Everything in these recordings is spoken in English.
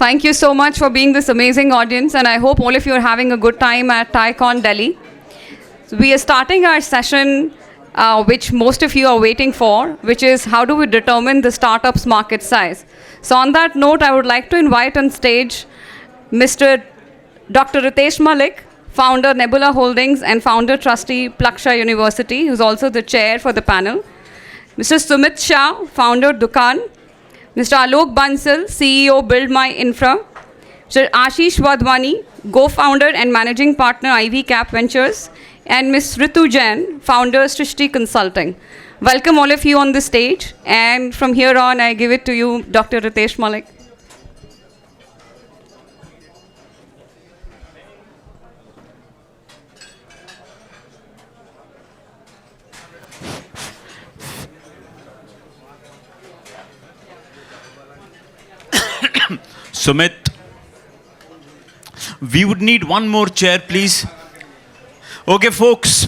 Thank you so much for being this amazing audience, and I hope all of you are having a good time at TiEcon Delhi. So we are starting our session, which most of you are waiting for, which is how do we determine the startup's market size. So on that note, I would like to invite on stage Mr. Dr.Ritesh Malik, founder Nebula Holdings and founder Trustee Plaksha University, who's also the chair for the panel. Mr. Suumit Shah, founder Dukaan. Mr. Alok Bansal, CEO BuildMyInfra. Mr. Ashish Wadhwani, co-founder and managing partner IvyCap Ventures. And Ms. Ritu Jain, founder Srishti Consulting. Welcome all of you on the stage. And from here on, I give it to you, Dr. Ritesh Malik. Suumit, we would need one more chair, please. Okay, folks,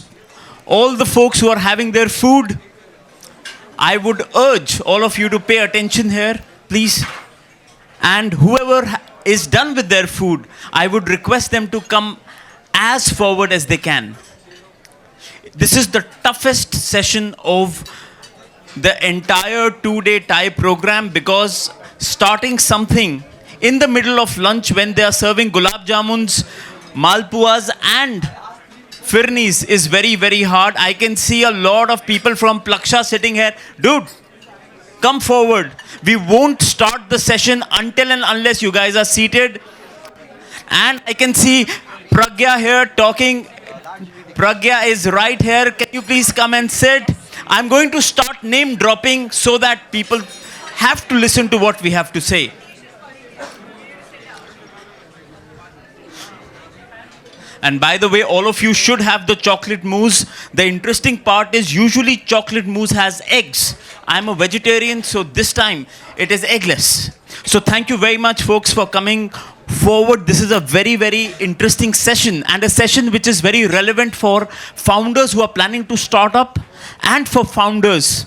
all the folks who are having their food, I would urge all of you to pay attention here, please. And whoever is done with their food, I would request them to come as forward as they can. This is the toughest session of the entire two-day TIE program because starting something in the middle of lunch when they are serving gulab jamuns, malpuas and firnis is very, very hard. I can see a lot of people from Plaksha sitting here. Dude, come forward. We won't start the session until and unless you guys are seated. And I can see Pragya here talking. Pragya is right here. Can you please come and sit? I'm going to start name dropping so that people have to listen to what we have to say. And by the way, all of you should have the chocolate mousse. The interesting part is usually chocolate mousse has eggs. I'm a vegetarian, so this time it is eggless. So thank you very much, folks, for coming forward. This is a very, very interesting session and a session which is very relevant for founders who are planning to start up and for founders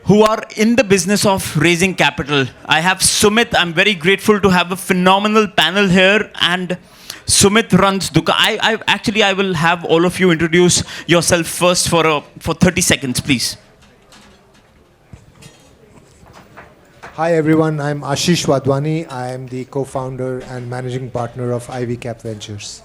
who are in the business of raising capital. I have Suumit. I'm very grateful to have a phenomenal panel here. And Suumit runs Dukaan. I will have all of you introduce yourself first for 30 seconds, please. Hi everyone, I'm Ashish Wadhwani. I am the co-founder and managing partner of IvyCap Ventures.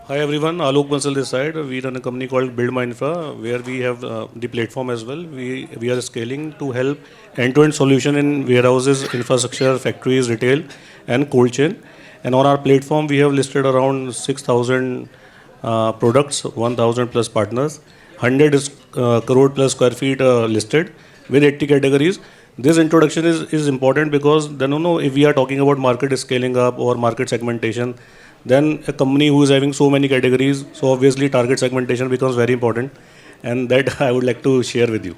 Hi everyone, Alok Bansal this side. We run a company called BuildMyInfra where we have the platform as well. We are scaling to help end-to-end solution in warehouses, infrastructure, factories, retail and cold chain. And on our platform we have listed around 6,000 products, 1,000 plus partners, 100 crore plus square feet listed with 80 categories. This introduction is important because then if we are talking about market scaling up or market segmentation, then a company who is having so many categories, so obviously target segmentation becomes very important, and that I would like to share with you.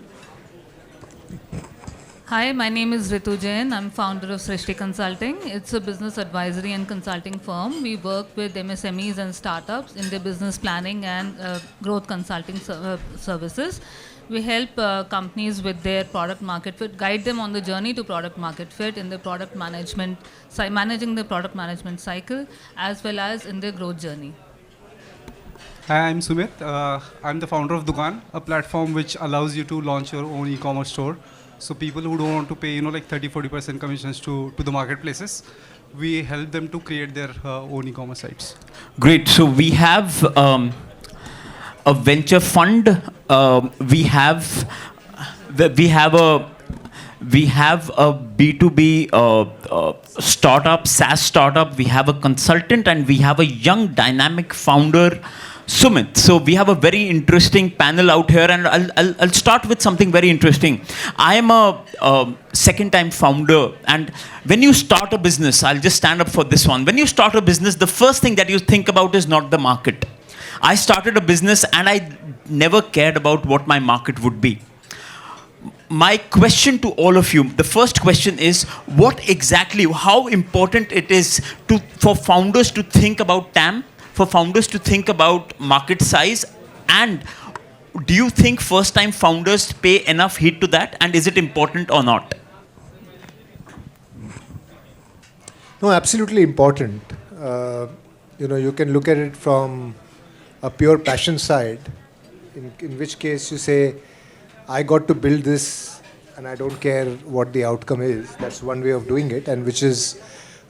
Hi, my name is Ritu Jain. I'm founder of Srishti Consulting. It's a business advisory and consulting firm. We work with MSMEs and startups in their business planning and growth consulting services. We help companies with their product market fit, guide them on the journey to product market fit in the product management, managing the product management cycle, as well as in their growth journey. Hi, I'm Suumit. I'm the founder of Dukaan, a platform which allows you to launch your own e-commerce store. So people who don't want to pay, like 30-40% commissions to the marketplaces, we help them to create their own e-commerce sites. Great. So we have a venture fund. We have a B2B startup, SaaS startup. We have a consultant, and we have a young dynamic founder, Suumit. So we have a very interesting panel out here, and I'll start with something very interesting. I am a second-time founder, and when you start a business, I'll just stand up for this one. When you start a business, the first thing that you think about is not the market. I started a business, and I never cared about what my market would be. My question to all of you, the first question is, how important it is for founders to think about TAM, for founders to think about market size, and do you think first-time founders pay enough heed to that, and is it important or not? No, absolutely important. You can look at it from a pure passion side, in which case you say, I got to build this and I don't care what the outcome is. That's one way of doing it, and which is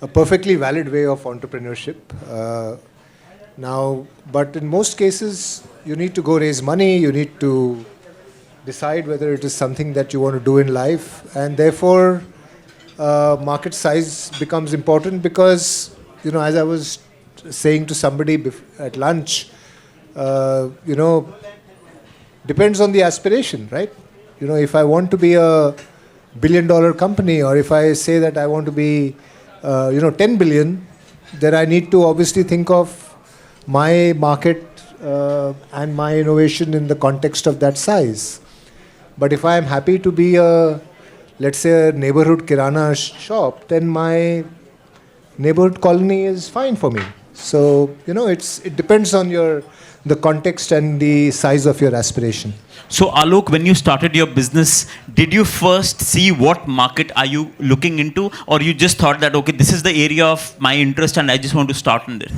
a perfectly valid way of entrepreneurship. But in most cases, you need to go raise money, you need to decide whether it is something that you want to do in life, and therefore market size becomes important because, as I was saying to somebody at lunch, depends on the aspiration, right? If I want to be a billion-dollar company, or if I say that I want to be, 10 billion, then I need to obviously think of my market and my innovation in the context of that size. But if I am happy to be let's say a neighborhood kirana shop, then my neighborhood colony is fine for me. So, it depends on the context and the size of your aspiration. So Alok, when you started your business, did you first see what market are you looking into, or you just thought that, okay, this is the area of my interest and I just want to start in this?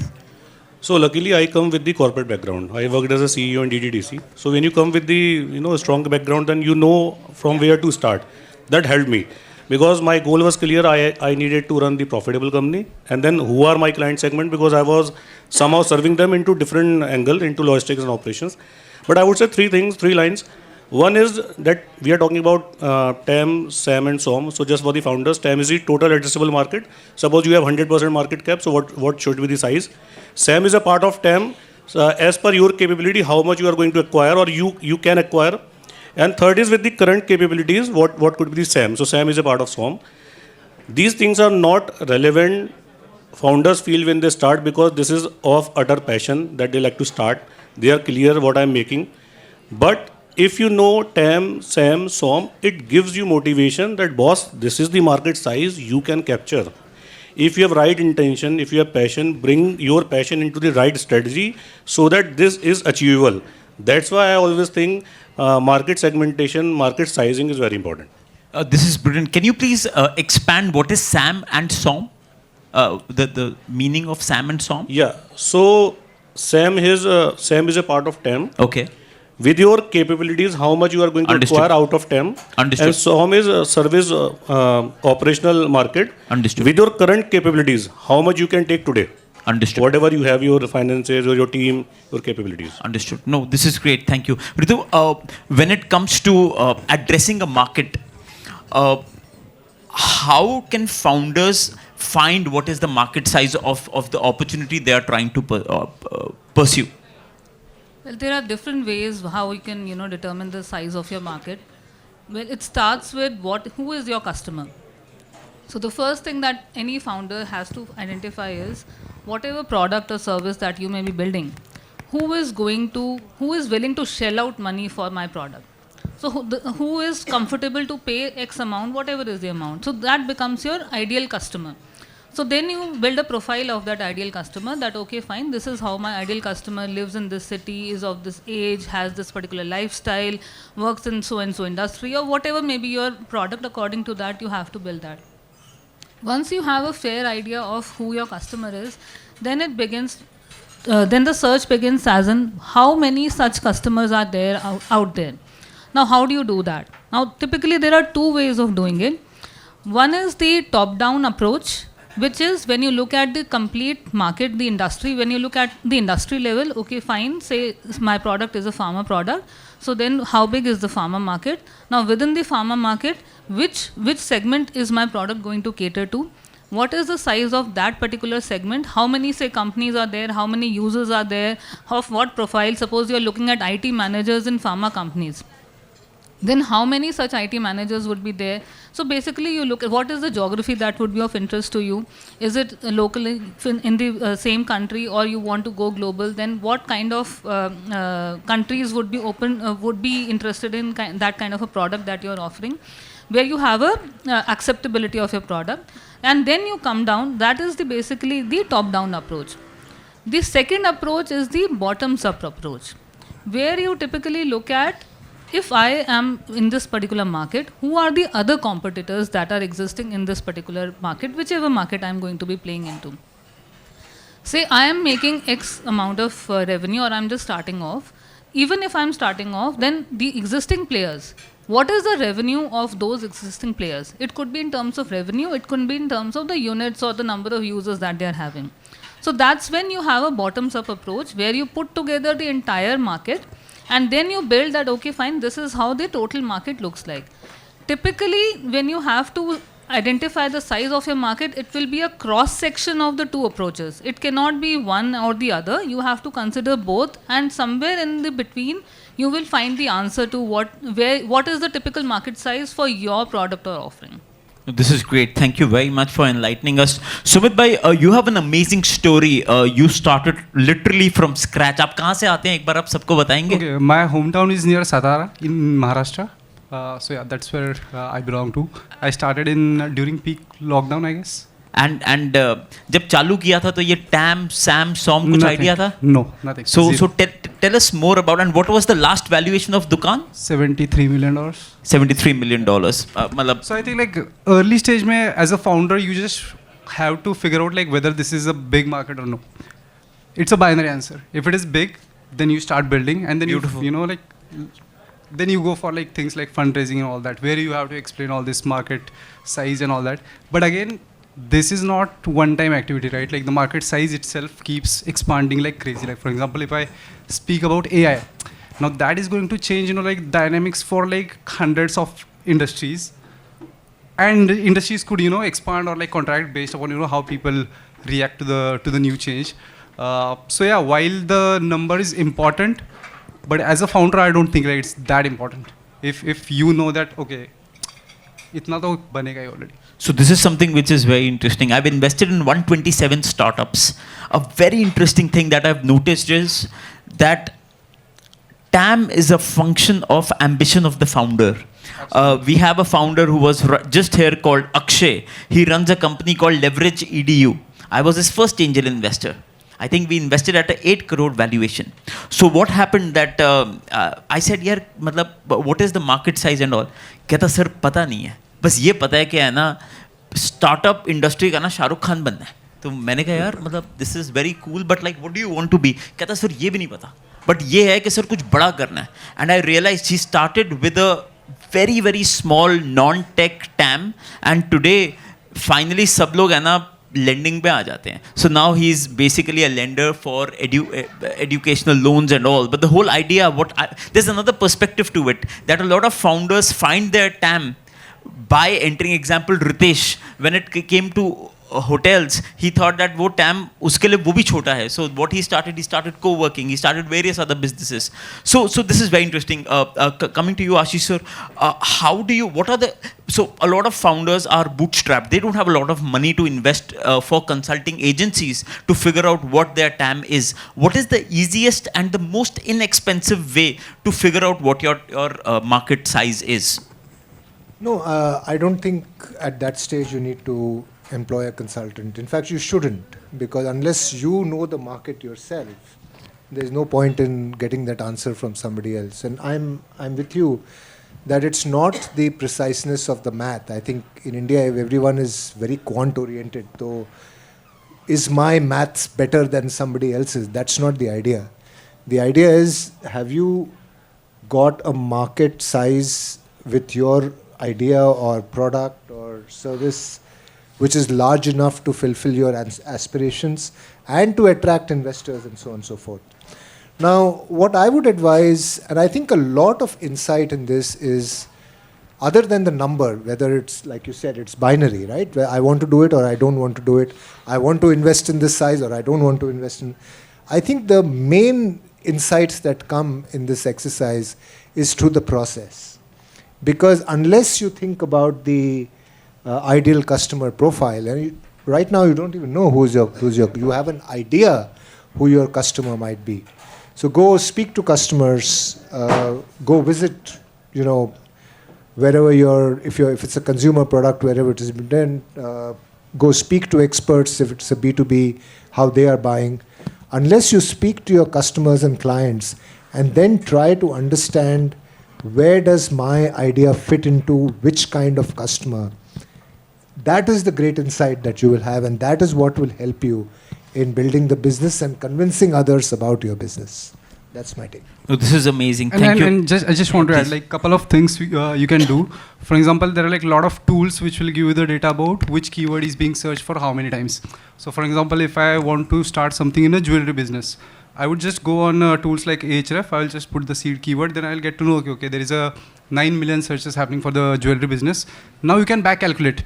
So luckily I come with the corporate background. I worked as a CEO in DTDC. So when you come with the strong background, then you know from where to start. That helped me. Because my goal was clear, I needed to run the profitable company, and then who are my client segment, because I was somehow serving them into different angle, into logistics and operations. But I would say three lines. One is that we are talking about TAM, SAM and SOM. So just for the founders, TAM is the total addressable market. Suppose you have 100% market cap, so what should be the size? SAM is a part of TAM. As per your capability, how much you are going to acquire or you can acquire. And third is with the current capabilities, what could be the SAM. So SAM is a part of SOM. These things are not relevant, founders feel, when they start, because this is of utter passion that they like to start. They are clear what I am making. But if you know TAM, SAM, SOM, it gives you motivation that, boss, this is the market size you can capture. If you have right intention, if you have passion, bring your passion into the right strategy so that this is achievable. That's why I always think market segmentation, market sizing is very important. This is brilliant. Can you please expand what is SAM and SOM? The meaning of SAM and SOM? Yeah. So SAM is a part of TAM. Okay. With your capabilities, how much you are going to acquire out of TAM. Understood. And SOM is a service operational market. Understood. With your current capabilities, how much you can take today. Understood. Whatever you have, your finances or your team, your capabilities. Understood. No, this is great. Thank you. Ritu, when it comes to addressing a market, how can founders find what is the market size of the opportunity they are trying to pursue? Well, there are different ways how you can, determine the size of your market. Well, it starts with who is your customer. So the first thing that any founder has to identify is whatever product or service that you may be building, who is willing to shell out money for my product. So who is comfortable to pay X amount, whatever is the amount. So that becomes your ideal customer. So then you build a profile of that ideal customer, that, okay, fine, this is how my ideal customer lives in this city, is of this age, has this particular lifestyle, works in so-and-so industry, or whatever may be your product. According to that, you have to build that. Once you have a fair idea of who your customer is, then it begins, then the search begins as in how many such customers are there out there. Now, how do you do that? Now, typically there are two ways of doing it. One is the top-down approach, which is when you look at the complete market, the industry, when you look at the industry level, okay, fine, say my product is a pharma product. So then how big is the pharma market? Now within the pharma market, which segment is my product going to cater to? What is the size of that particular segment? How many, say, companies are there? How many users are there? Of what profile? Suppose you are looking at IT managers in pharma companies. Then how many such IT managers would be there? So basically you look at what is the geography that would be of interest to you. Is it locally in the same country, or you want to go global? Then what kind of countries would be would be interested in that kind of a product that you are offering, where you have a acceptability of your product. And then you come down. That is basically the top-down approach. The second approach is the bottoms-up approach, where you typically look at if I am in this particular market, who are the other competitors that are existing in this particular market, whichever market I'm going to be playing into. Say I am making X amount of revenue, or I'm just starting off. Even if I'm starting off, then the existing players, what is the revenue of those existing players? It could be in terms of revenue, it could be in terms of the units or the number of users that they are having. So that's when you have a bottoms-up approach where you put together the entire market and then you build that, okay, fine, this is how the total market looks like. Typically, when you have to identify the size of your market, it will be a cross-section of the two approaches. It cannot be one or the other. You have to consider both, and somewhere in the between, you will find the answer to what is the typical market size for your product or offering. This is great. Thank you very much for enlightening us. Sumit bhai, you have an amazing story. You started literally from scratch. आप कहाँ से आते हैं? एक बार आप सबको बताएंगे? Okay, my hometown is near Satara in Maharashtra. So yeah, that's where I belong to. I started during peak lockdown, I guess. And जब चालू किया था तो ये TAM, SAM, SOM कुछ idea था? No, nothing. So tell us more about, and what was the last valuation of Dukaan? $73 million. $73 million. मतलब. So I think like early stage mein, as a founder, you just have to figure out like whether this is a big market or no. It's a binary answer. If it is big, then you start building, and then you know like. Then you go for like things like fundraising and all that, where you have to explain all this market size and all that. But again, this is not one-time activity, right? Like the market size itself keeps expanding like crazy. Like for example, if I speak about AI, now that is going to change, like dynamics for like hundreds of industries, and industries could, expand or like contract based upon, how people react to the new change. So yeah, while the number is important, but as a founder, I don't think like it's that important. If you know that, okay, itna to banega hi already. So this is something which is very interesting. I've invested in 127 startups. A very interesting thing that I've noticed is that TAM is a function of ambition of the founder. We have a founder who was just here called Akshay. He runs a company called Leverage EDU. I was his first angel investor. I think we invested at an 8 crore valuation. So what happened that I said, यार मतलब what is the market size and all? कहता sir पता नहीं है. बस ये पता है कि है ना startup industry का ना शाहरुख खान बनना है. तो मैंने कहा यार मतलब this is very cool, but like what do you want to be? कहता सर ये भी नहीं पता. But ये है कि सर कुछ बड़ा करना है. And I realized he started with a very very small non-tech TAM, and today finally सब लोग है ना lending पे आ जाते हैं. So now he's basically a lender for educational loans and all. But the whole idea, there's another perspective to it, that a lot of founders find their TAM by entering. Example, Ritesh, when it came to hotels, he thought that वो TAM उसके लिए वो भी छोटा है. So what he started co-working, he started various other businesses. So this is very interesting. Coming to you, Ashish sir, so a lot of founders are bootstrapped. They don't have a lot of money to invest for consulting agencies to figure out what their TAM is. What is the easiest and the most inexpensive way to figure out what your market size is? No, I don't think at that stage you need to employ a consultant. In fact, you shouldn't, because unless you know the market yourself, there's no point in getting that answer from somebody else. And I'm with you that it's not the preciseness of the math. I think in India, everyone is very quant oriented. So is my maths better than somebody else's? That's not the idea. The idea is, have you got a market size with your idea or product or service which is large enough to fulfill your aspirations and to attract investors and so on and so forth. Now, what I would advise, and I think a lot of insight in this is, other than the number, whether it's, like you said, it's binary, right? Where I want to do it or I don't want to do it. I want to invest in this size or I don't want to invest in. I think the main insights that come in this exercise is through the process. Because unless you think about the ideal customer profile, and right now you don't even know who's your, you have an idea who your customer might be. So go speak to customers, go visit, wherever if it's a consumer product, wherever it is done, go speak to experts if it's a B2B, how they are buying. Unless you speak to your customers and clients and then try to understand where does my idea fit into which kind of customer? That is the great insight that you will have, and that is what will help you in building the business and convincing others about your business. That's my take. Oh, this is amazing. And, Thank you. and I just want to add like couple of things you can do. For example, there are like a lot of tools which will give you the data about which keyword is being searched for how many times. So for example, if I want to start something in a jewelry business, I would just go on tools like Ahref. I will just put the seed keyword, then I will get to know, okay, there is a 9 million searches happening for the jewelry business. Now you can back calculate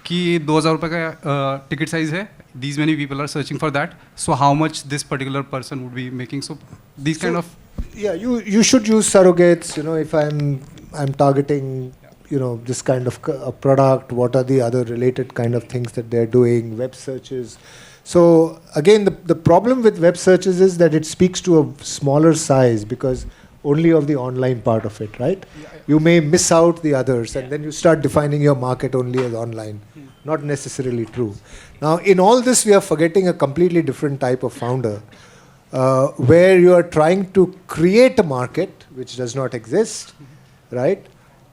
कि 2000 रुपए का ticket size है. These many people are searching for that. So how much this particular person would be making? So these kind of. Yeah, you should use surrogates. If I'm targeting, this kind of a product, what are the other related kind of things that they're doing, web searches. So again, the problem with web searches is that it speaks to a smaller size because only of the online part of it, right? You may miss out the others, and then you start defining your market only as online. Not necessarily true. Now, in all this, we are forgetting a completely different type of founder, where you are trying to create a market which does not exist, right?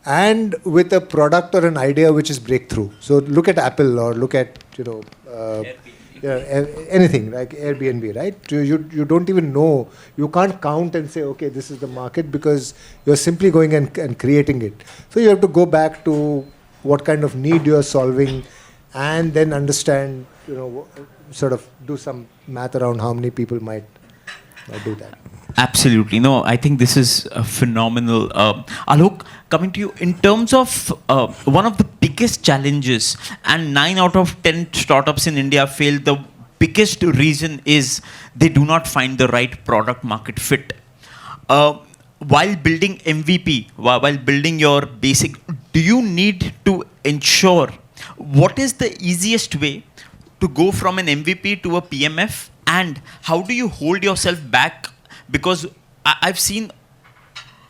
And with a product or an idea which is breakthrough. So look at Apple or look at, anything like Airbnb, right? You don't even know. You can't count and say, okay, this is the market, because you're simply going and creating it. So you have to go back to what kind of need you're solving, and then understand, sort of do some math around how many people might do that. Absolutely. No, I think this is phenomenal. Alok, coming to you, in terms of one of the biggest challenges, and 9 out of 10 startups in India fail, the biggest reason is they do not find the right product market fit. While building MVP, while building your basic, do you need to ensure what is the easiest way to go from an MVP to a PMF, and how do you hold yourself back? Because I've seen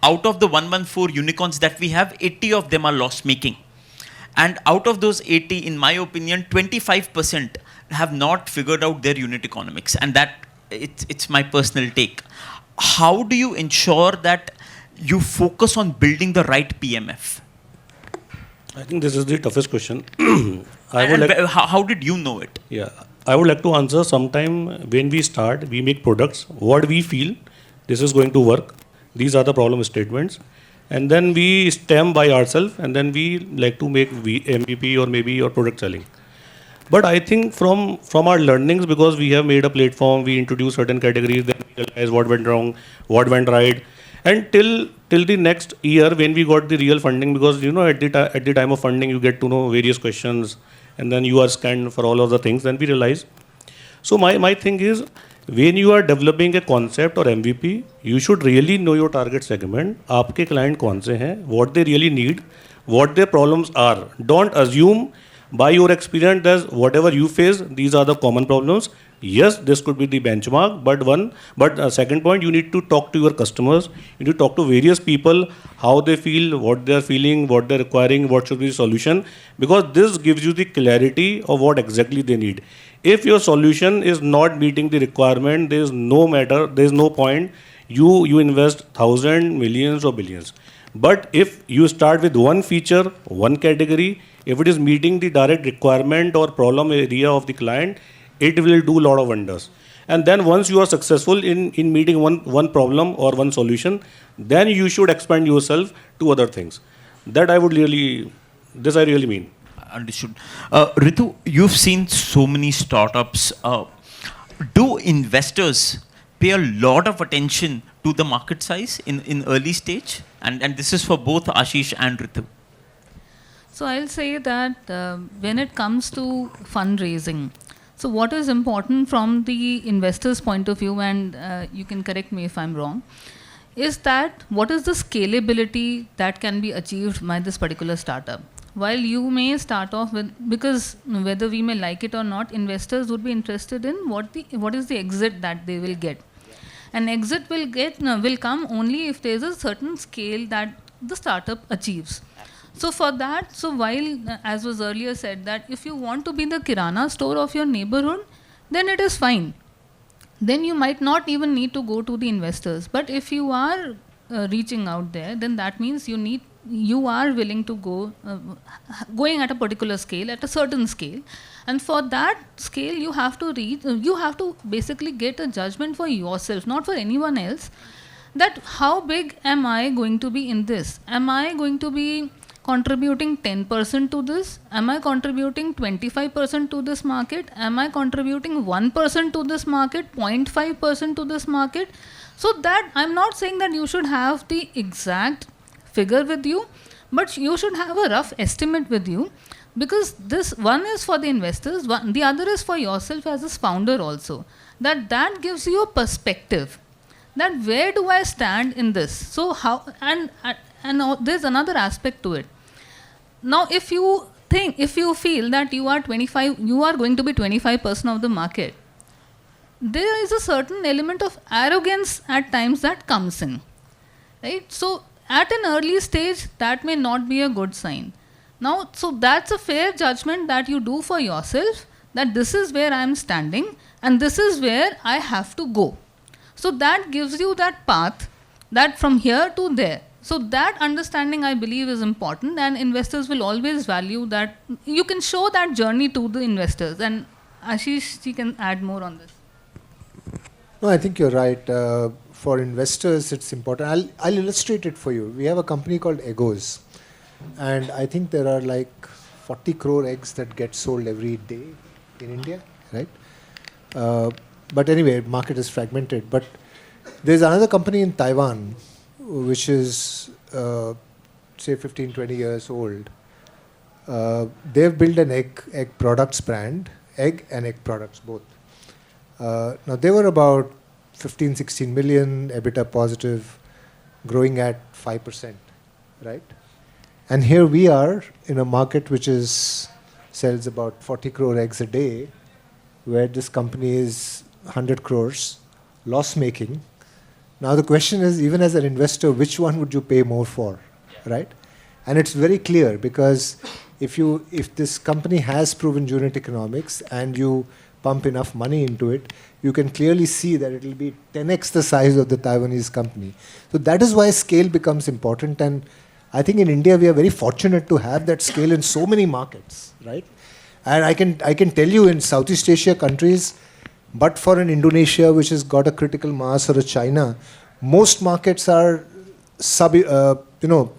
out of the 114 unicorns that we have, 80 of them are loss making. And out of those 80, in my opinion, 25% have not figured out their unit economics. And that it's my personal take. How do you ensure that you focus on building the right PMF? I think this is the toughest question. How did you know it? Yeah, I would like to answer. Sometime when we start, we make products, what we feel, this is going to work. These are the problem statements. And then we stem by ourselves, and then we like to make MVP or maybe your product selling. But I think from our learnings, because we have made a platform, we introduce certain categories, then we realize what went wrong, what went right. And till the next year when we got the real funding, because at the time of funding you get to know various questions, and then you are scanned for all of the things, then we realize. So my thing is, when you are developing a concept or MVP, you should really know your target segment. आपके client कौन से हैं, what they really need, what their problems are. Don't assume by your experience that whatever you face, these are the common problems. Yes, this could be the benchmark, but second point, you need to talk to your customers. You need to talk to various people, how they feel, what they are feeling, what they are requiring, what should be the solution, because this gives you the clarity of what exactly they need. If your solution is not meeting the requirement, there is no point you invest thousands, millions or billions. But if you start with one feature, one category, if it is meeting the direct requirement or problem area of the client, it will do a lot of wonders. And then once you are successful in meeting one problem or one solution, then you should expand yourself to other things. That I really mean. Understood. Ritu, you've seen so many startups. Do investors pay a lot of attention to the market size in early stage? And this is for both Ashish and Ritu. So I'll say that when it comes to fundraising, so what is important from the investor's point of view, and you can correct me if I'm wrong, is that what is the scalability that can be achieved by this particular startup? While you may start off with, because whether we may like it or not, investors would be interested in what is the exit that they will get. An exit will come only if there is a certain scale that the startup achieves. So for that, while, as was earlier said, that if you want to be the kirana store of your neighborhood, then it is fine. Then you might not even need to go to the investors. But if you are reaching out there, then that means you are willing to going at a particular scale, at a certain scale. And for that scale, you have to basically get a judgment for yourself, not for anyone else, that how big am I going to be in this? Am I going to be contributing 10% to this? Am I contributing 25% to this market? Am I contributing 1% to this market, 0.5% to this market? So that I'm not saying that you should have the exact figure with you, but you should have a rough estimate with you, because this one is for the investors, the other is for yourself as a founder also. That gives you a perspective, that where do I stand in this? So how, and there's another aspect to it. Now, if you feel that you are going to be 25% of the market, there is a certain element of arrogance at times that comes in, right? So at an early stage, that may not be a good sign. Now, so that's a fair judgment that you do for yourself, that this is where I am standing and this is where I have to go. So that gives you that path, that from here to there. So that understanding, I believe, is important, and investors will always value that. You can show that journey to the investors, and Ashish, you can add more on this. No, I think you're right. For investors, it's important. I'll illustrate it for you. We have a company called Egos, and I think there are like 40 crore eggs that get sold every day in India, right? But anyway, market is fragmented. But there's another company in Taiwan, which is, say, 15, 20 years old. They've built an egg products brand, egg and egg products both. Now, they were about 15, 16 million, EBITDA positive, growing at 5%, right? And here we are in a market which sells about 40 crore eggs a day, where this company is 100 crores, loss-making. Now the question is, even as an investor, which one would you pay more for, right? And it's very clear, because if this company has proven unit economics and you pump enough money into it, you can clearly see that it will be 10x the size of the Taiwanese company. So that is why scale becomes important, and I think in India we are very fortunate to have that scale in so many markets, right? And I can tell you, in Southeast Asia countries, but for an Indonesia which has got a critical mass, or a China, most markets are suboptimal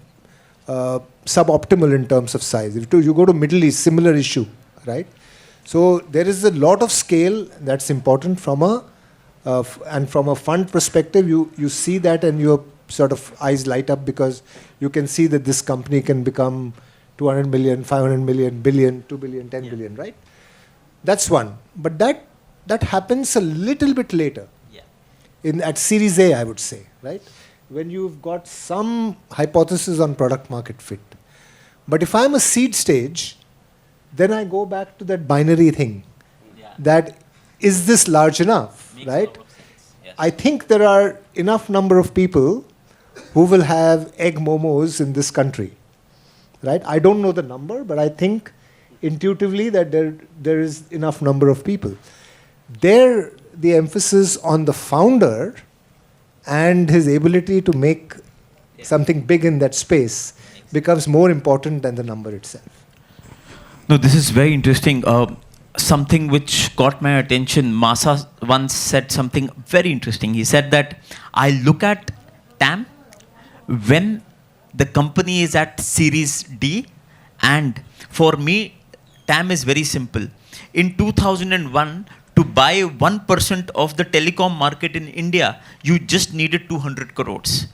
in terms of size. If you go to Middle East, similar issue, right? So there is a lot of scale that's important from a fund perspective. You see that and your sort of eyes light up, because you can see that this company can become 200 million, 500 million, billion, 2 billion, 10 billion, right? That's one. But that happens a little bit later. At Series A, I would say, right? When you've got some hypothesis on product market fit. But if I'm a seed stage, then I go back to that binary thing. That, is this large enough, right? I think there are enough number of people who will have egg momos in this country, right? I don't know the number, but I think intuitively that there is enough number of people. There, the emphasis on the founder and his ability to make something big in that space becomes more important than the number itself. No, this is very interesting. Something which caught my attention, Masa once said something very interesting. He said that I look at TAM when the company is at Series D, and for me, TAM is very simple. In 2001, to buy 1% of the telecom market in India, you just needed 200 crores.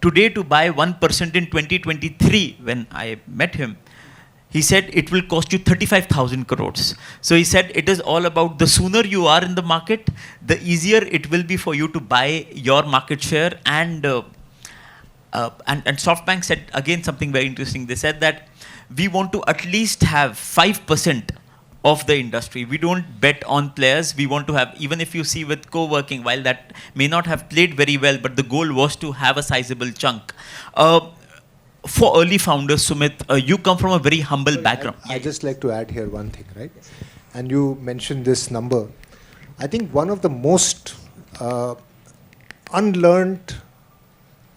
Today, to buy 1% in 2023, when I met him, he said it will cost you 35,000 crores. So he said it is all about, the sooner you are in the market, the easier it will be for you to buy your market share. And SoftBank said again something very interesting. They said that we want to at least have 5% of the industry. We don't bet on players. We want to have, even if you see with co-working, while that may not have played very well, but the goal was to have a sizable chunk. For early founders, Suumit, you come from a very humble background. I'd just like to add here one thing, right? And you mentioned this number. I think one of the most unlearned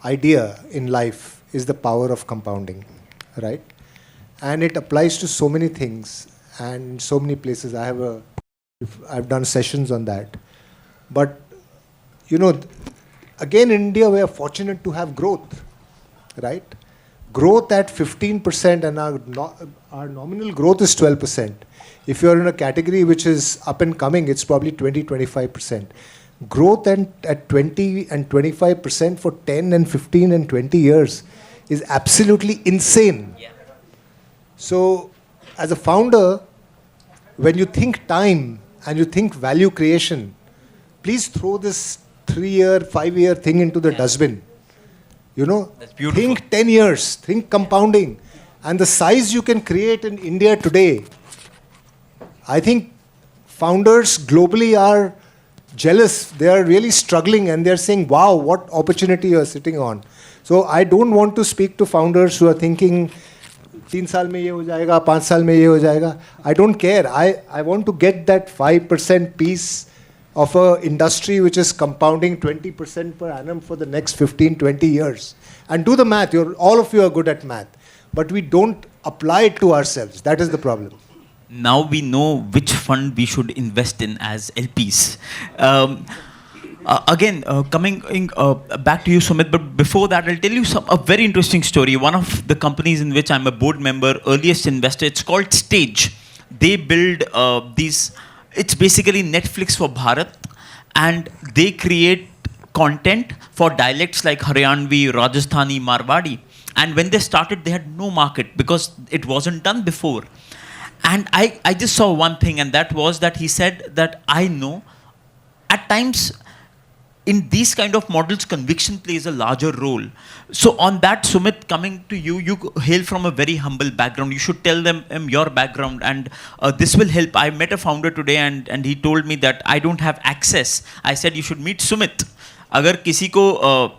idea in life is the power of compounding, right? And it applies to so many things and so many places. I've done sessions on that. But, you know, again, in India, we are fortunate to have growth, right? Growth at 15% and our nominal growth is 12%. If you're in a category which is up and coming, it's probably 20-25%. Growth at 20 and 25% for 10 and 15 and 20 years is absolutely insane. Yeah. So, as a founder, when you think time and you think value creation, please throw this 3-year, 5-year thing into the dustbin. You know, think 10 years, think compounding. And the size you can create in India today, I think founders globally are jealous. They are really struggling and they're saying, wow, what opportunity you're sitting on. So I don't want to speak to founders who are thinking, 3 साल में ये हो जाएगा, 5 साल में ये हो जाएगा. I don't care. I want to get that 5% piece of an industry which is compounding 20% per annum for the next 15, 20 years. And do the math. All of you are good at math. But we don't apply it to ourselves. That is the problem. Now we know which fund we should invest in as LPs. Coming back to you, Suumit, but before that, I'll tell you a very interesting story. One of the companies in which I'm a board member, earliest investor, it's called Stage. They build it's basically Netflix for Bharat, and they create content for dialects like Haryanvi, Rajasthani, Marwadi. And when they started, they had no market because it wasn't done before. And I just saw one thing, and that was that he said that I know at times in these kind of models, conviction plays a larger role. So on that, Suumit, coming to you, you hail from a very humble background. You should tell them your background, and this will help. I met a founder today, and he told me that I don't have access. I said, you should meet Suumit. अगर किसी को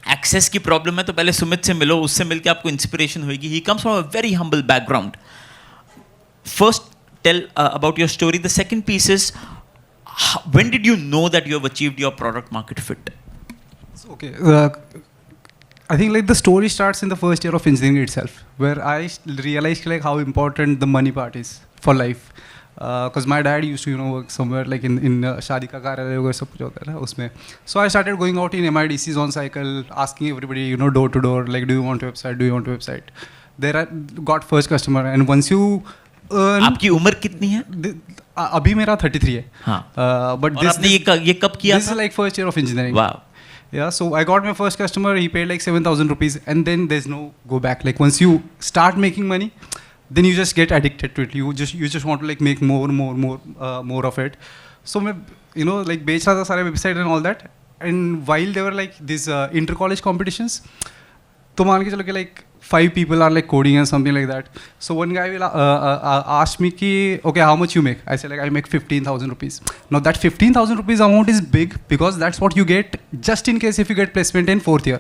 access की problem है, तो पहले सुमित से मिलो, उससे मिलके आपको inspiration होगी. He comes from a very humble background. First, tell about your story. The second piece is, when did you know that you have achieved your product market fit? Okay, I think like the story starts in the first year of engineering itself, where I realized like how important the money part is for life. Because my dad used to work somewhere like in शादी का कार्यालय वगैरह सब कुछ होता है ना उसमें. So I started going out in MIDCs on cycle, asking everybody door to door, like, do you want a website? Do you want a website? There I got first customer, and once you आपकी उम्र कितनी है? अभी मेरा 33 है. हाँ. But और आपने ये कब किया था? This is like first year of engineering. Wow. Yeah, so I got my first customer. He paid like 7,000 rupees, and then there's no go back. Like once you start making money, then you just get addicted to it. You just want to like make more of it. So मैं like बेच रहा था सारे website and all that. And while there were like these inter-college competitions, तो मान के चलो कि like 5 people are like coding and something like that. So one guy will ask me ki, okay, how much you make? I said like I make 15,000 rupees. Now that 15,000 rupees amount is big because that's what you get just in case if you get placement in 4th year,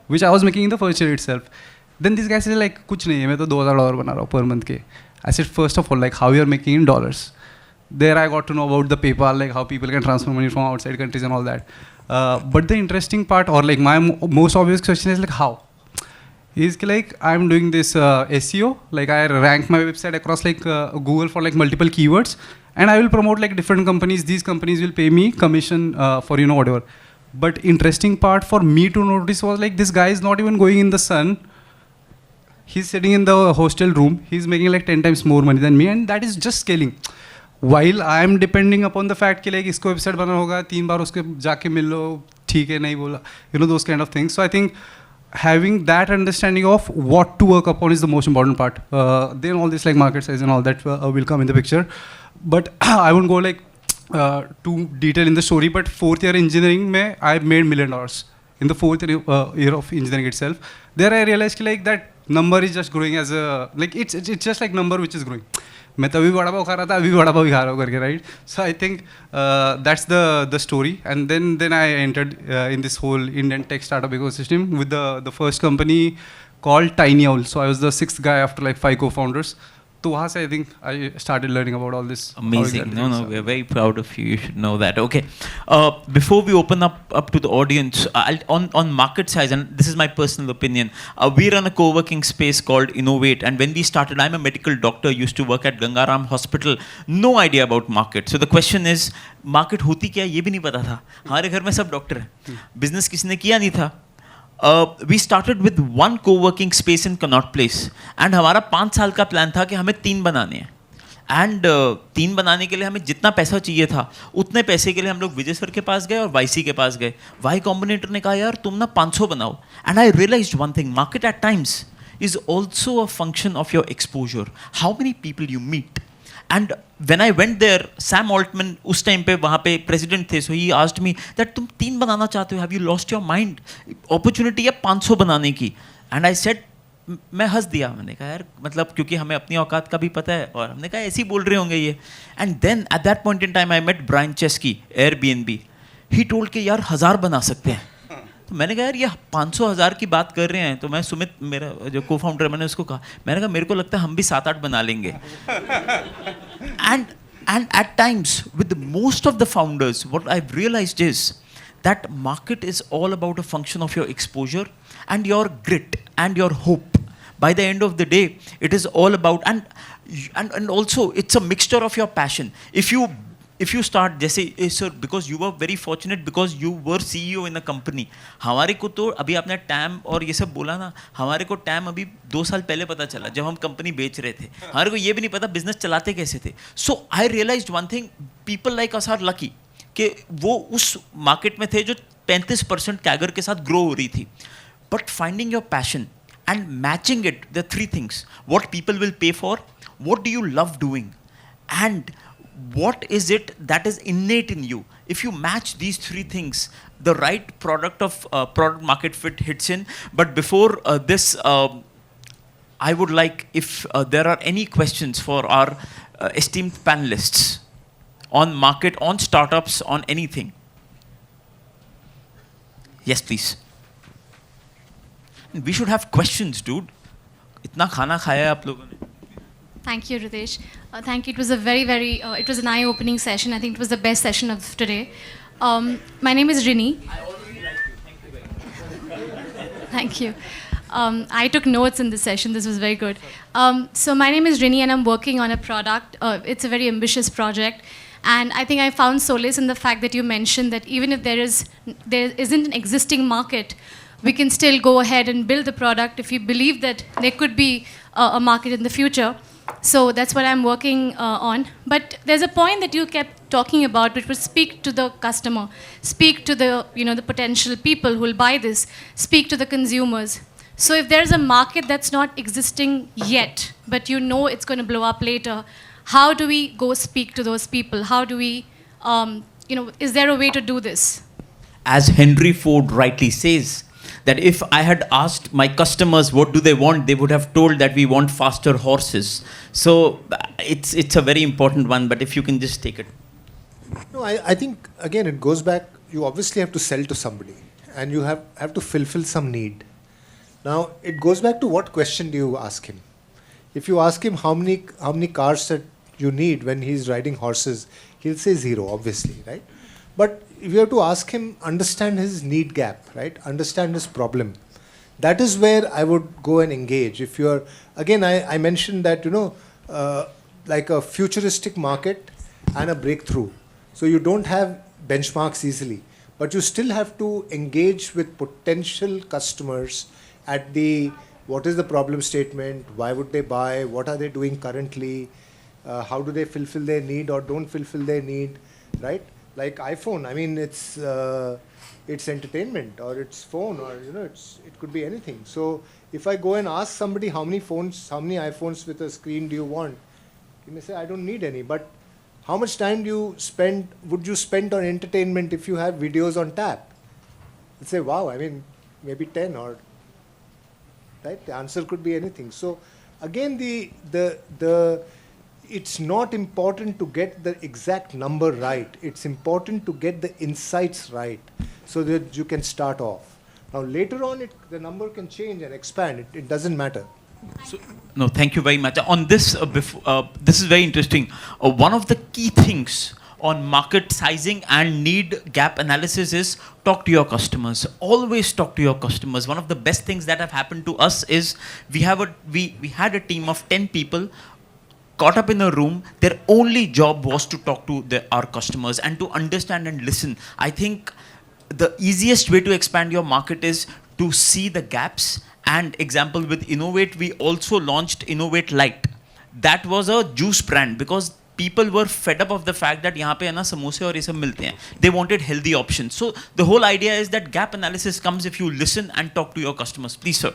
which I was making in the first year itself. Then this guy said like, कुछ नहीं है, मैं तो $2,000 बना रहा हूँ per month के. I said first of all like how you are making in dollars. There I got to know about the PayPal, like how people can transfer money from outside countries and all that. But the interesting part, or like my most obvious question is like how? Is like I'm doing this SEO, like I rank my website across like Google for like multiple keywords, and I will promote like different companies. These companies will pay me commission for whatever. But interesting part for me to notice was like this guy is not even going in the sun. He's sitting in the hostel room. He's making like 10 times more money than me, and that is just scaling. While I am depending upon the fact कि like इसको website बना होगा 3 बार उसके जाके मिल लो ठीक है नहीं बोला, those kind of things. So I think having that understanding of what to work upon is the most important part. Then all this like market size and all that will come in the picture. But I won't go like too detail in the story. But 4th year engineering में I made $1 million in the 4th year of engineering itself. There I realized like that number is just growing as a like it's just like number which is growing. मैं तभी बड़ा पाव खा रहा था, अभी बड़ा पाव खा रहा हूँ करके, right? So I think that's the story. And then I entered in this whole Indian tech startup ecosystem with the first company called Tiny Owl. So I was the 6th guy after like 5 co-founders. तो वहाँ से I think I started learning about all this. Amazing. No, we're very proud of you. You should know that. Okay. Before we open up to the audience, on market size, and this is my personal opinion, we run a co-working space called Innovate. And when we started, I'm a medical doctor, used to work at Gangaram Hospital. No idea about market. So the question is, market होती क्या ये भी नहीं पता था. हमारे घर में सब डॉक्टर हैं. Business किसी ने किया नहीं था. We started with one co-working space in Connaught Place, and हमारा 5 साल का प्लान था कि हमें 3 बनाने हैं. एंड 3 बनाने के लिए हमें जितना पैसा चाहिए था उतने पैसे के लिए हम लोग विजय सर के पास गए और वाईसी के पास गए. वाई कॉम्बिनेटर ने कहा यार तुम ना 500 बनाओ. And I realized one thing, market at times is also a function of your exposure, how many people you meet. And when I went there, Sam Altman उस टाइम पे वहाँ पे प्रेसिडेंट थे, so he asked me that तुम 3 बनाना चाहते हो, have you lost your mind? Opportunity है 500 बनाने की. And I said, मैं हंस दिया. मैंने कहा यार मतलब क्योंकि हमें अपनी औकात का भी पता है और हमने कहा ऐसे ही बोल रहे होंगे ये. And then at that point in time I met Brian Chesky, Airbnb. He told कि यार 1000 बना सकते हैं. तो मैंने कहा यार ये 500,000 की बात कर रहे हैं. तो मैं सुमित मेरा जो को फाउंडर, मैंने उसको कहा, मैंने कहा मेरे को लगता है हम भी 7-8 बना लेंगे. and at times with most of the founders what I've realized is that market is all about a function of your exposure and your grit and your hope. By the end of the day it is all about and also it's a mixture of your passion. If you start जैसे sir, because you were very fortunate because you were CEO in a company. हमारे को तो अभी आपने time और ये सब बोला ना, हमारे को टैम अभी 2 साल पहले पता चला जब हम कंपनी बेच रहे थे. हमारे को ये भी नहीं पता बिजनेस चलाते कैसे थे. So I realized one thing, people like us are lucky कि वो उस मार्केट में थे जो 35% कैगर के साथ ग्रो हो रही थी. But finding your passion and matching it, the 3 things: what people will pay for, what do you love doing, and what is it that is innate in you. If you match these 3 things, the right product market fit hits in. But before this, I would like if there are any questions for our esteemed panelists on market, on startups, on anything. Yes, please. We should have questions, dude. इतना खाना खाया है आप लोगों ने. Thank you, Ritesh. Thank you. It was a very, it was an eye-opening session. I think it was the best session of today. My name is Rini. I already like you. Thank you very much. Thank you. I took notes in this session. This was very good. So my name is Rini and I'm working on a product. It's a very ambitious project. And I think I found solace in the fact that you mentioned that even if there isn't an existing market, we can still go ahead and build the product if we believe that there could be a market in the future. So that's what I'm working on. But there's a point that you kept talking about, which would speak to the customer, speak to the the potential people who will buy this, speak to the consumers. So if there's a market that's not existing yet, but it's going to blow up later, how do we go speak to those people? How do we, is there a way to do this? As Henry Ford rightly says, that if I had asked my customers what do they want, they would have told that we want faster horses. So it's a very important one, but if you can just take it. No, I think, again, it goes back, you obviously have to sell to somebody and you have to fulfill some need. Now, it goes back to what question do you ask him. If you ask him how many cars that you need when he's riding horses, he'll say 0, obviously, right? But if you have to ask him, understand his need gap, right? Understand his problem. That is where I would go and engage. If you're, again, I mentioned that, like a futuristic market and a breakthrough. So you don't have benchmarks easily, but you still have to engage with potential customers at what is the problem statement, why would they buy, what are they doing currently, how do they fulfill their need or don't fulfill their need, right? Like iPhone, I mean, it's entertainment, or it's phone, or it could be anything. So if I go and ask somebody how many iPhones with a screen do you want, he may say I don't need any. But how much time would you spend on entertainment if you have videos on tap? You'd say, wow, I mean, maybe 10 or right. The answer could be anything. So again, it's not important to get the exact number right. It's important to get the insights right so that you can start off. Now later on, the number can change and expand. It doesn't matter. No, thank you very much. On this, this is very interesting. One of the key things on market sizing and need gap analysis is talk to your customers. Always talk to your customers. One of the best things that have happened to us is we had a team of 10 people caught up in a room. Their only job was to talk to our customers and to understand and listen. I think the easiest way to expand your market is to see the gaps. And example with Innovate, we also launched Innovate Light. That was a juice brand because people were fed up of the fact that यहाँ पे है ना समोसे और ये सब मिलते हैं. They wanted healthy options. So the whole idea is that gap analysis comes if you listen and talk to your customers. Please, sir.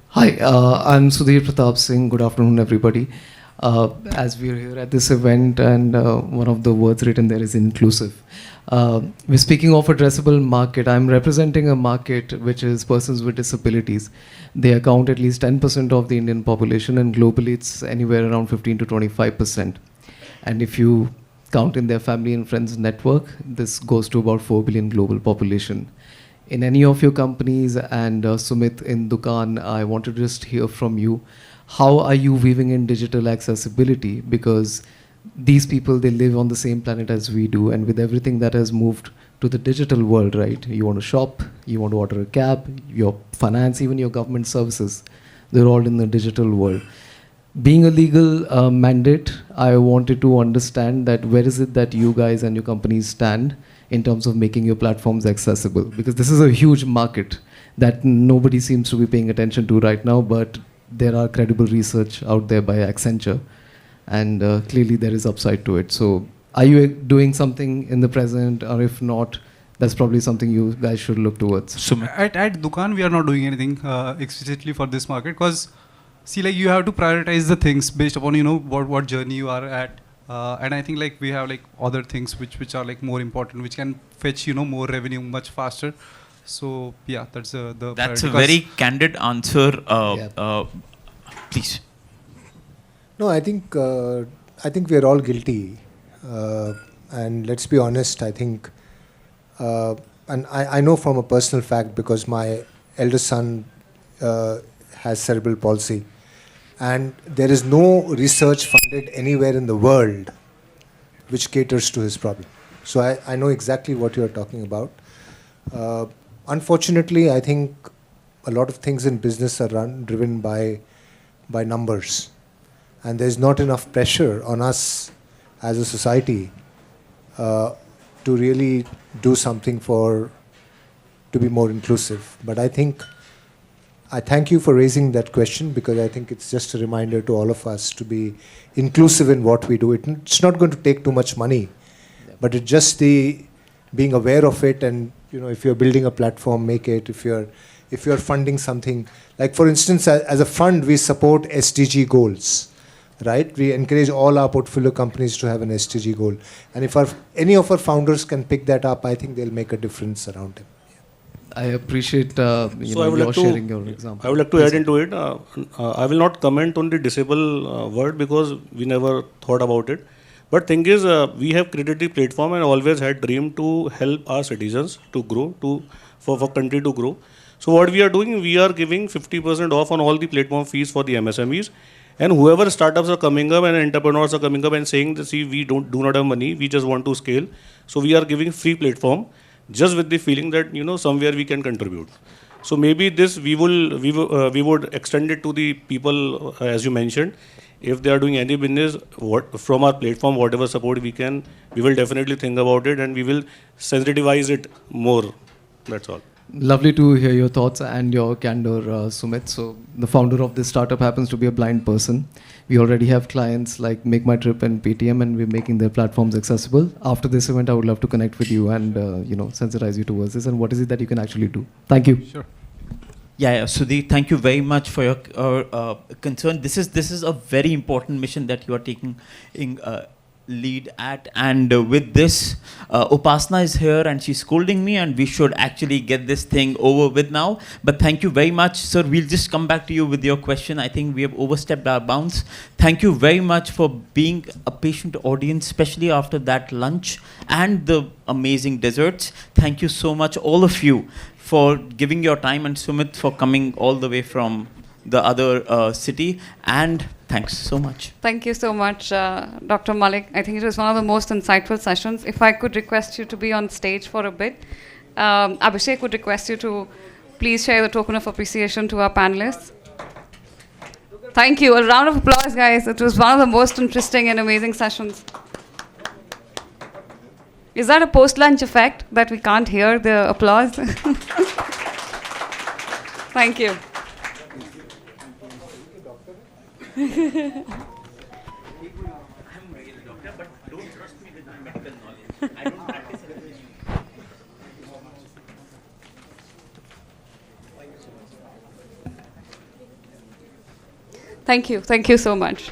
Hi, I'm Sudhir Pratap Singh. Good afternoon, everybody. As we're here at this event, and one of the words written there is inclusive. We're speaking of addressable market. I'm representing a market which is persons with disabilities. They account at least 10% of the Indian population, and globally it's anywhere around 15 to 25%. And if you count in their family and friends network, this goes to about 4 billion global population. In any of your companies, and Suumit in Dukaan, I want to just hear from you. How are you weaving in digital accessibility? Because these people, they live on the same planet as we do, and with everything that has moved to the digital world, right? You want to shop, you want to order a cab, your finance, even your government services, they're all in the digital world. Being a legal mandate, I wanted to understand that where is it that you guys and your companies stand in terms of making your platforms accessible? Because this is a huge market that nobody seems to be paying attention to right now, but there are credible research out there by Accenture, and clearly there is upside to it. So are you doing something in the present, or if not, that's probably something you guys should look towards? At Dukaan, we are not doing anything explicitly for this market, because see, like, you have to prioritize the things based upon, you know, what journey you are at. And I think like we have like other things which are like more important, which can fetch, you know, more revenue much faster. So yeah, that's That's a very candid answer. Please. No, I think we're all guilty, and let's be honest. I think, and I know from a personal fact because my eldest son has cerebral palsy, and there is no research funded anywhere in the world which caters to his problem. So I know exactly what you're talking about. Unfortunately, I think a lot of things in business are driven by numbers, and there's not enough pressure on us as a society to really do something to be more inclusive. But I thank you for raising that question, because I think it's just a reminder to all of us to be inclusive in what we do. It's not going to take too much money, but it's just being aware of it. And you know, if you're building a platform, make it. If you're funding something, like for instance, as a fund, we support SDG goals, right? We encourage all our portfolio companies to have an SDG goal. And if any of our founders can pick that up, I think they'll make a difference around it. I appreciate your sharing your example. I would like to add into it. I will not comment on the disabled word because we never thought about it. But thing is, we have created the platform and always had dream to help our citizens to grow, for country to grow. So what we are doing, we are giving 50% off on all the platform fees for the MSMEs. And whoever startups are coming up and entrepreneurs are coming up and saying that, see, we do not have money, we just want to scale. So we are giving free platform, just with the feeling that, you know, somewhere we can contribute. So maybe this we would extend it to the people, as you mentioned. If they are doing any business, from our platform, whatever support we can, we will definitely think about it and we will sensitivize it more. That's all. Lovely to hear your thoughts and your candor, Suumit. So the founder of this startup happens to be a blind person. We already have clients like Make My Trip and Paytm, and we're making their platforms accessible. After this event, I would love to connect with you and sensitize you towards this and what is it that you can actually do. Thank you. Sure. Yeah, Sudhi, thank you very much for your concern. This is a very important mission that you are taking in lead at, and with this, Upasana is here and she's scolding me, and we should actually get this thing over with now. But thank you very much, sir. We'll just come back to you with your question. I think we have overstepped our bounds. Thank you very much for being a patient audience, especially after that lunch and the amazing desserts. Thank you so much, all of you, for giving your time, and Suumit for coming all the way from the other city. And thanks so much. Thank you so much, Dr. Malik. I think it was one of the most insightful sessions. If I could request you to be on stage for a bit. Abhishek would request you to please share the token of appreciation to our panelists. Thank you. A round of applause, guys. It was one of the most interesting and amazing sessions. Is that a post-lunch effect that we can't hear the applause? Thank you. Thank you. Thank you so much.